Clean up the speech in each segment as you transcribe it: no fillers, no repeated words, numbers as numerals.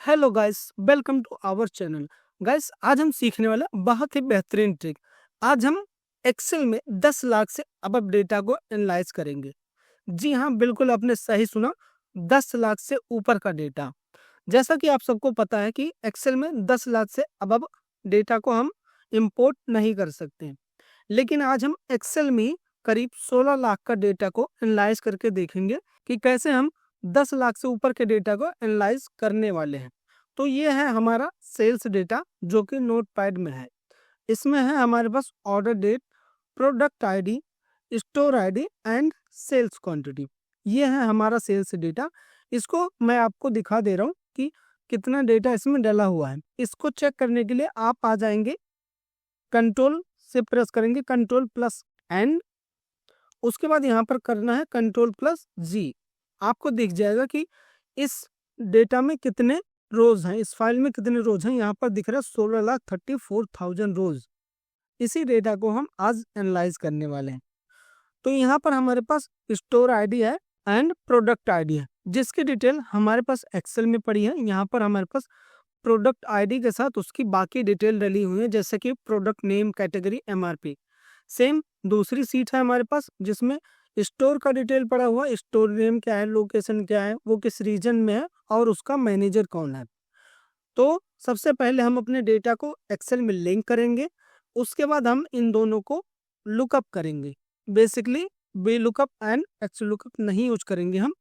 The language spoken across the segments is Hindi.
Hello guys, welcome to our channel. Guys, आज हम सीखने वाला बहुत ही बेहतरीन ट्रिक। आज हम एक्सेल में 10 लाख से अब डेटा को एनालाइज करेंगे। जी हाँ, बिल्कुल आपने सही सुना, 10 लाख से ऊपर का डेटा। जैसा कि आप सबको पता है कि एक्सेल में 10 लाख से अब डेटा को हम इंपोर्ट नहीं कर सकते, लेकिन आज हम एक्सेल में ही करीब 16 लाख का डेटा को एनालाइज करके देखेंगे कि कैसे हम 10 लाख से ऊपर के डेटा को एनालाइज करने वाले हैं। तो ये है हमारा सेल्स डेटा जो कि नोटपैड में है। इसमें है हमारे पास order date, product ID, store ID and sales quantity. ये है हमारा सेल्स डेटा। इसको मैं आपको दिखा दे रहा हूँ कि कितना डेटा इसमें डला हुआ है। इसको चेक करने के लिए आप आ जाएंगे, कंट्रोल से प्रेस करेंगे, कंट्रोल प्लस एन, उसके बाद यहाँ पर करना है कंट्रोल प्लस जी। आपको दिख जाएगा कि इस डेटा में कितने रोज हैं, इस फाइल में कितने रोज हैं। यहाँ पर दिख रहा है 16,34,000 रोज। इसी डेटा को हम आज एनालाइज करने वाले हैं। तो यहाँ पर हमारे पास स्टोर आईडी है एंड प्रोडक्ट आईडी है, जिसकी डिटेल हमारे पास एक्सेल में पड़ी है। यहाँ पर हमारे पास प्रोडक्ट आईडी के साथ उसकी बाकी डिटेल डली हुई है, जैसे कि product name, category, MRP. Same दूसरी सीट है हमारे पास जिसमें स्टोर का डिटेल पड़ा हुआ है। स्टोर नेम क्या है, लोकेशन क्या है, वो किस रीजन में है और उसका मैनेजर कौन है। तो सबसे पहले हम अपने डेटा को एक्सेल में लिंक करेंगे, उसके बाद हम इन दोनों को लुकअप करेंगे। Basically V lookup and x lookup नहीं यूज करेंगे, हम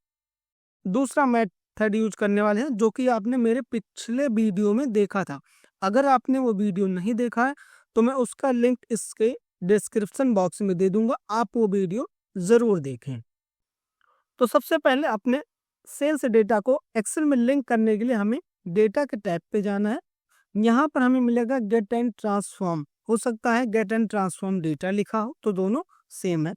दूसरा मेथड यूज करने वाले हैं जो कि आपने मेरे पिछले वीडियो में देखा था। अगर आपने वो वीडियो नहीं देखा है तो मैं उसका लिंक इसके डिस्क्रिप्शन बॉक्स में दे दूंगा, आप वो वीडियो जरूर देखें। तो सबसे पहले अपने सेल्स डेटा को एक्सेल में लिंक करने के लिए हमें डेटा के टैब पे जाना है। यहाँ पर हमें मिलेगा गेट एंड ट्रांसफॉर्म, हो सकता है गेट एंड ट्रांसफॉर्म डेटा लिखा हो, तो दोनों सेम है।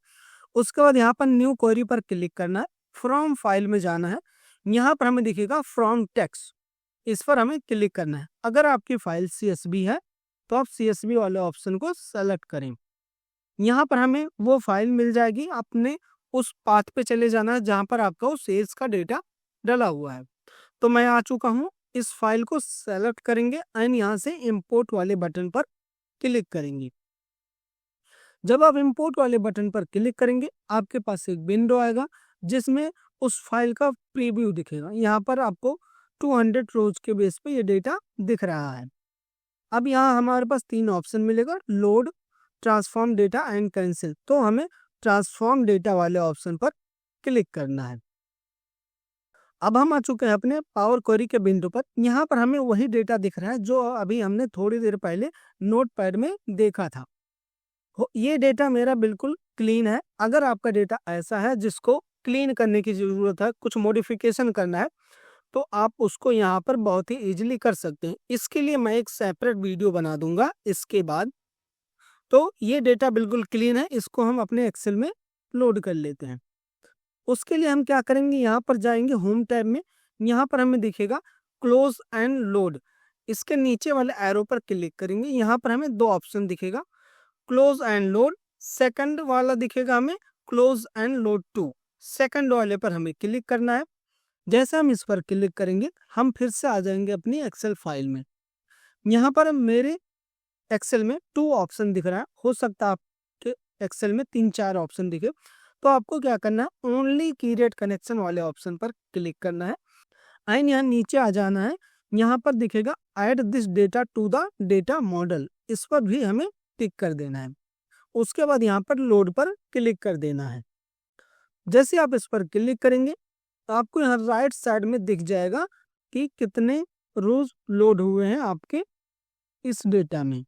उसके बाद यहाँ पर न्यू क्वेरी पर क्लिक करना है, फ्रॉम फाइल में जाना है। यहाँ पर हमें दिखेगा फ्रॉम टेक्स्ट, इस पर हमें क्लिक करना है। अगर आपकी फाइल CSV है तो आप CSV वाले ऑप्शन को सेलेक्ट करें। यहाँ पर हमें वो फाइल मिल जाएगी, आपने उस पाथ पे चले जाना है जहाँ पर आपका वो सेल्स का डेटा डला हुआ है। तो मैं आ चुका हूँ, इस फाइल को सेलेक्ट करेंगे एंड यहाँ से इंपोर्ट वाले बटन पर क्लिक करेंगे। जब आप इंपोर्ट वाले बटन पर क्लिक करेंगे आपके पास एक विंडो आएगा जिसमें उस फाइल का प्रीव्यू दिखेगा। यहाँ पर आपको 200 रोज के बेस पे ये डेटा दिख रहा है। अब यहाँ हमारे पास 3 ऑप्शन मिलेगा, load, transform data and cancel. तो हमें ट्रांसफॉर्म डेटा वाले ऑप्शन पर क्लिक करना है। अब हम आ चुके हैं अपने पावर क्वेरी के विंडो पर। यहाँ पर हमें वही डेटा दिख रहा है जो अभी हमने थोड़ी देर पहले नोटपैड में देखा था। ये डेटा मेरा बिल्कुल क्लीन है। अगर आपका डेटा ऐसा है जिसको क्लीन करने की जरूरत है, कुछ मॉडिफिकेशन करना है, तो आप उसको यहाँ पर बहुत ही इजीली कर सकते हैं। इसके लिए मैं एक सेपरेट वीडियो बना दूंगा इसके बाद। तो ये डेटा बिल्कुल क्लीन है, इसको हम अपने एक्सेल में लोड कर लेते हैं। उसके लिए हम क्या करेंगे, यहाँ पर जाएंगे होम टैब में। यहाँ पर हमें दिखेगा क्लोज एंड लोड, इसके नीचे वाले एरो पर क्लिक करेंगे। यहाँ पर हमें 2 ऑप्शन दिखेगा, क्लोज एंड लोड। सेकंड वाला दिखेगा हमें close and load to, second वाले पर हमें क्लिक करना है। जैसे हम इस पर क्लिक करेंगे हम फिर से आ जाएंगे अपनी एक्सेल फाइल में। यहाँ पर मेरे एक्सेल में 2 ऑप्शन दिख रहा है, हो सकता है आपके एक्सेल में 3-4 ऑप्शन दिखे। तो आपको क्या करना है, ओनली क्रिएट कनेक्शन वाले ऑप्शन पर क्लिक करना है एंड यहाँ नीचे आ जाना है। यहाँ पर दिखेगा add this data to the data model, इस पर भी हमें टिक कर देना है। उसके बाद यहाँ पर लोड पर क्लिक कर देना है। जैसे आप इस पर क्लिक करेंगे तो आपको यहाँ राइट साइड में दिख जाएगा कि कितने रोज लोड हुए हैं आपके इस डेटा में।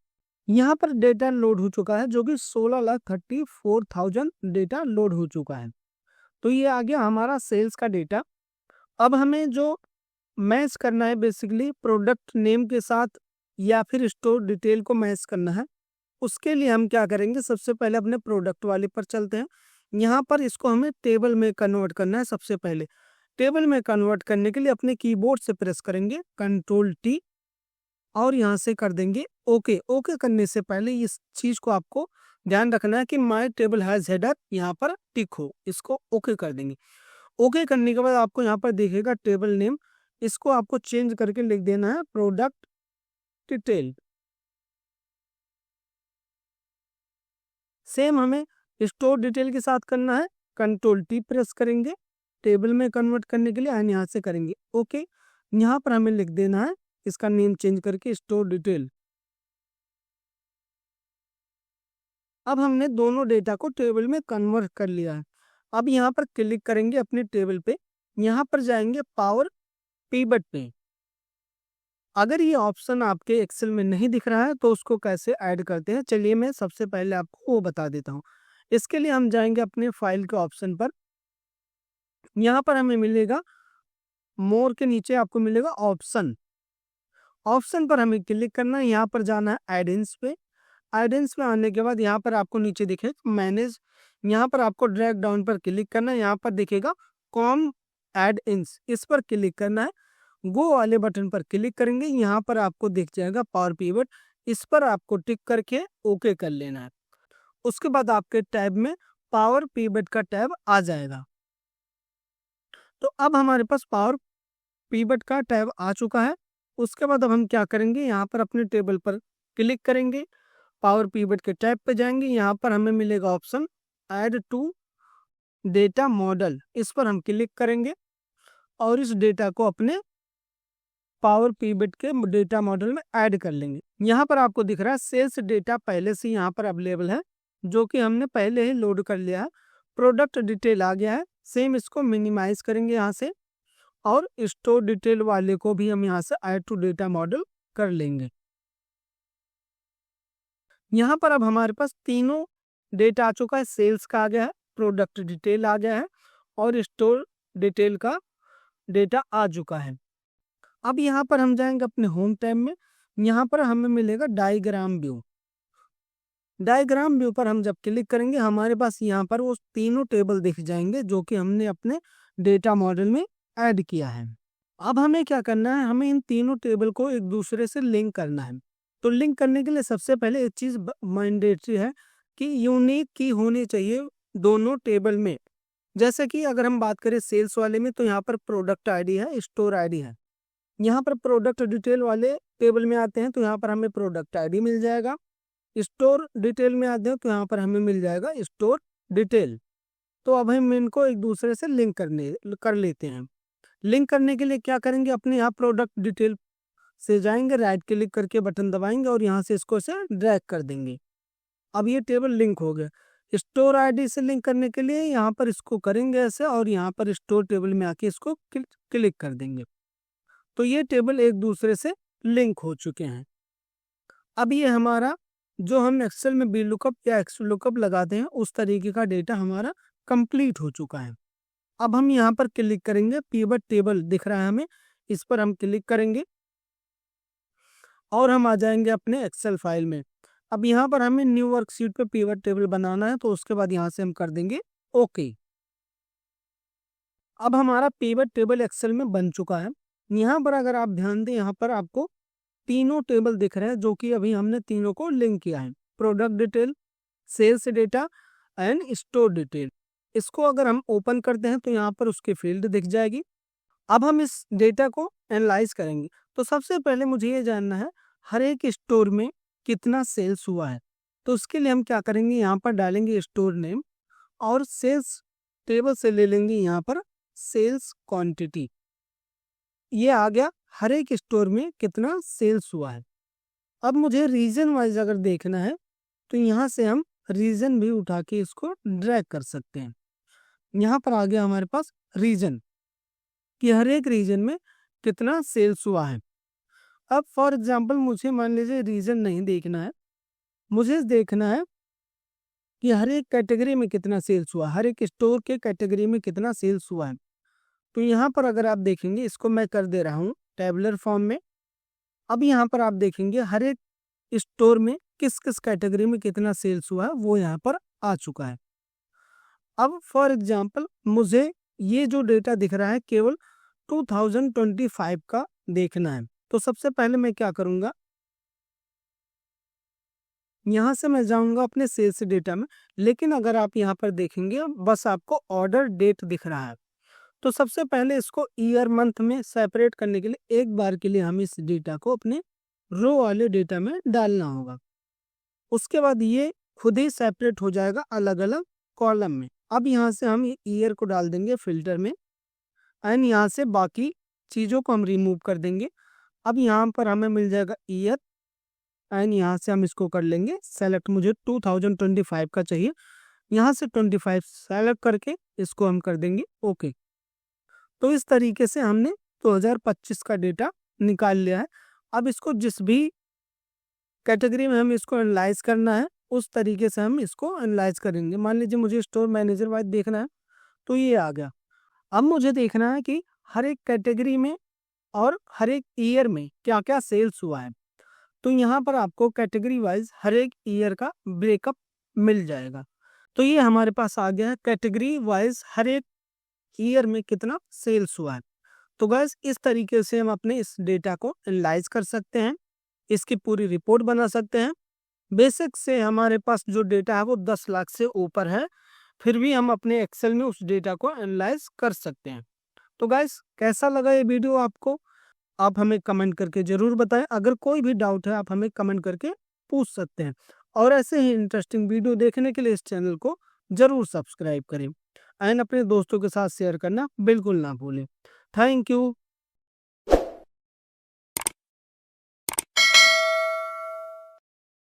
यहाँ पर डेटा लोड हो चुका है जो कि 16,34,000 डेटा लोड हो चुका है। तो ये आ गया हमारा सेल्स का डेटा। अब हमें जो मैच करना है बेसिकली प्रोडक्ट नेम के साथ या फिर स्टोर डिटेल को मैच करना है। उसके लिए हम क्या करेंगे, सबसे पहले अपने प्रोडक्ट वाले पर चलते हैं। यहाँ पर इसको हमें टेबल में कन्वर्ट करना है। सबसे पहले टेबल में कन्वर्ट करने के लिए अपने कीबोर्ड से प्रेस करेंगे कंट्रोल T और यहाँ से कर देंगे ओके। ओके करने से पहले इस चीज को आपको ध्यान रखना है कि माय टेबल हैज हेडर यहाँ पर टिक हो, इसको ओके कर देंगे। ओके करने के बाद आपको यहाँ पर दिखेगा टेबल नेम, इसको आपको चेंज करके लिख देना है प्रोडक्ट डिटेल। सेम हमें स्टोर डिटेल के साथ करना है, कंट्रोल टी प्रेस करेंगे, टेबल में कन्वर्ट करने के लिए एंड यहाँ से करेंगे ओके। यहाँ पर हमें लिख देना है इसका नेम चेंज करके स्टोर डिटेल। अब हमने दोनों डेटा को टेबल में कन्वर्ट कर लिया है। अब यहाँ पर क्लिक करेंगे अपने टेबल पे, यहाँ पर जाएंगे पावर पिवट पे। अगर ये ऑप्शन आपके एक्सेल में नहीं दिख रहा है तो उसको कैसे ऐड करते हैं, चलिए मैं सबसे पहले आपको वो बता देता हूँ। इसके लिए हम जाएंगे अपने फाइल के ऑप्शन पर, यहाँ पर हमें मिलेगा मोर के नीचे आपको मिलेगा ऑप्शन, ऑप्शन पर हमें क्लिक करना है, यहाँ पर जाना है एडिंस पे। एडिंस में आने के बाद यहाँ पर आपको नीचे दिखे मैनेज, यहाँ पर आपको ड्रैग डाउन पर क्लिक करना है, यहाँ पर दिखेगा कॉम एड इंस, इस पर क्लिक करना है। गो वाले बटन पर क्लिक करेंगे, यहाँ पर आपको दिख जाएगा पावर पिवट, इस पर आपको टिक करके ओके कर लेना है। उसके बाद आपके टैब में पावर पिवट का टैब आ जाएगा। तो अब हमारे पास पावर पिवट का टैब आ चुका है। उसके बाद अब हम क्या करेंगे, यहाँ पर अपने टेबल पर क्लिक करेंगे, पावर पिवट के टैब पे जाएंगे, यहाँ पर हमें मिलेगा option add to data model, इस पर हम क्लिक करेंगे और इस डेटा को अपने पावर पिवट के डेटा मॉडल में ऐड कर लेंगे। यहाँ पर आपको दिख रहा है सेल्स डेटा पहले से यहाँ पर अवेलेबल है, जो कि हमने पहले ही लोड कर लिया है। प्रोडक्ट डिटेल आ गया है, सेम इसको मिनिमाइज करेंगे यहाँ से और स्टोर डिटेल वाले को भी हम यहाँ से ऐड टू डेटा मॉडल कर लेंगे। यहाँ पर अब हमारे पास तीनों डेटा आ चुका है, सेल्स का आ गया है, प्रोडक्ट डिटेल आ गया है और स्टोर डिटेल का डेटा आ चुका है। अब यहाँ पर हम जाएंगे अपने होम टैब में, यहाँ पर हमें मिलेगा डायग्राम व्यू। डायग्राम व्यू पर हम जब क्लिक करेंगे हमारे पास यहाँ पर वो तीनों टेबल दिख जाएंगे जो कि हमने अपने डेटा मॉडल में ऐड किया है। अब हमें क्या करना है, हमें इन तीनों टेबल को एक दूसरे से लिंक करना है। तो लिंक करने के लिए सबसे पहले एक चीज मैंडेटरी है कि यूनिक की होनी चाहिए दोनों टेबल में। जैसे कि अगर हम बात करें सेल्स वाले में तो यहाँ पर प्रोडक्ट आईडी है, स्टोर आईडी है। यहाँ पर प्रोडक्ट डिटेल वाले टेबल में आते हैं तो यहाँ पर हमें प्रोडक्ट आईडी मिल जाएगा। स्टोर डिटेल में आते हैं तो यहाँ पर हमें मिल जाएगा स्टोर डिटेल। तो अब हम इनको एक दूसरे से लिंक कर लेते हैं। लिंक करने के लिए क्या करेंगे, अपने यहाँ प्रोडक्ट डिटेल से जाएंगे, राइट क्लिक करके बटन दबाएंगे और यहाँ से इसको से ड्रैग कर देंगे। अब ये टेबल लिंक हो गया। स्टोर आईडी से लिंक करने के लिए यहाँ पर इसको करेंगे ऐसे और यहाँ पर स्टोर टेबल में आके इसको क्लिक कर देंगे। तो ये टेबल एक दूसरे से लिंक हो चुके हैं। अब ये हमारा जो हम एक्सेल में वी लुकअप या एक्स लुकअप लगाते हैं उस तरीके का डेटा हमारा कंप्लीट हो चुका है। अब हम यहाँ पर क्लिक करेंगे, पिवट टेबल दिख रहा है हमें, इस पर हम क्लिक करेंगे और हम आ जाएंगे अपने एक्सेल फाइल में। अब यहाँ पर हमें न्यू वर्कशीट पे पिवट टेबल बनाना है तो उसके बाद यहाँ से हम कर देंगे ओके। अब हमारा पिवट टेबल एक्सेल में बन चुका है। यहाँ पर अगर आप ध्यान दें, यहाँ पर आपको तीनों टेबल दिख रहे हैं जो कि अभी हमने तीनों को लिंक किया है, product detail, sales data and store detail. इसको अगर हम ओपन करते हैं तो यहाँ पर उसकी फील्ड दिख जाएगी। अब हम इस डेटा को एनालाइज करेंगे। तो सबसे पहले मुझे ये जानना है हर एक स्टोर में कितना सेल्स हुआ है। तो उसके लिए हम क्या करेंगे, यहाँ पर डालेंगे स्टोर नेम और सेल्स टेबल से ले लेंगे यहाँ पर सेल्स क्वांटिटी। ये आ गया हर एक स्टोर में कितना सेल्स हुआ है। अब मुझे रीजन वाइज अगर देखना है तो यहाँ से हम रीजन भी उठा के इसको ड्रैग कर सकते हैं। यहाँ पर आ गया हमारे पास रीजन कि हर एक रीजन में कितना सेल्स हुआ है। अब फॉर एग्जांपल मुझे मान लीजिए रीजन नहीं देखना है, मुझे देखना है कि हर एक कैटेगरी में कितना सेल्स हुआ, हर एक स्टोर के कैटेगरी में कितना सेल्स हुआ है। तो यहाँ पर अगर आप देखेंगे, इसको मैं कर दे रहा हूँ टेबुलर फॉर्म में। अब यहाँ पर आप देखेंगे हर एक स्टोर में किस किस कैटेगरी में कितना सेल्स हुआ है वो यहाँ पर आ चुका है। अब फॉर एग्जांपल मुझे ये जो डेटा दिख रहा है केवल 2025 का देखना है। तो सबसे पहले मैं क्या करूंगा, यहाँ से मैं जाऊंगा अपने सेल्स डेटा में। लेकिन अगर आप यहाँ पर देखेंगे बस आपको ऑर्डर डेट दिख रहा है, तो सबसे पहले इसको ईयर मंथ में सेपरेट करने के लिए एक बार के लिए हम इस डेटा को अपने रो वाले डेटा में डालना होगा। उसके बाद ये खुद ही सेपरेट हो जाएगा अलग अलग कॉलम में। अब यहाँ से हम ईयर को डाल देंगे फिल्टर में एंड यहाँ से बाकी चीज़ों को हम रिमूव कर देंगे। अब यहाँ पर हमें मिल जाएगा ईयर एंड यहाँ से हम इसको कर लेंगे सेलेक्ट। मुझे 2025 का चाहिए, यहाँ से 25 सेलेक्ट करके इसको हम कर देंगे ओके। तो इस तरीके से हमने 2025 का डेटा निकाल लिया है। अब इसको जिस भी कैटेगरी में हम इसको एनालाइज करना है उस तरीके से हम इसको एनालाइज करेंगे। मान लीजिए मुझे स्टोर मैनेजर वाइज देखना है तो ये आ गया। अब मुझे देखना है कि हर एक कैटेगरी में और हर एक ईयर में क्या क्या सेल्स हुआ है। तो यहाँ पर आपको कैटेगरी वाइज हर एक ईयर का ब्रेकअप मिल जाएगा। तो ये हमारे पास आ गया है कैटेगरी वाइज हर एक ईयर में कितना सेल्स हुआ है। तो गाइस इस तरीके से हम अपने इस डेटा को एनालाइज कर सकते हैं, इसकी पूरी रिपोर्ट बना सकते हैं। बेसिक से हमारे पास जो डेटा है वो 10 लाख से ऊपर है, फिर भी हम अपने एक्सेल में उस डेटा को एनालाइज कर सकते हैं। तो गाइस कैसा लगा ये वीडियो आपको, आप हमें कमेंट करके ज़रूर बताएं। अगर कोई भी डाउट है आप हमें कमेंट करके पूछ सकते हैं। और ऐसे ही इंटरेस्टिंग वीडियो देखने के लिए इस चैनल को ज़रूर सब्सक्राइब करें एंड अपने दोस्तों के साथ शेयर करना बिल्कुल ना भूलें। Thank you.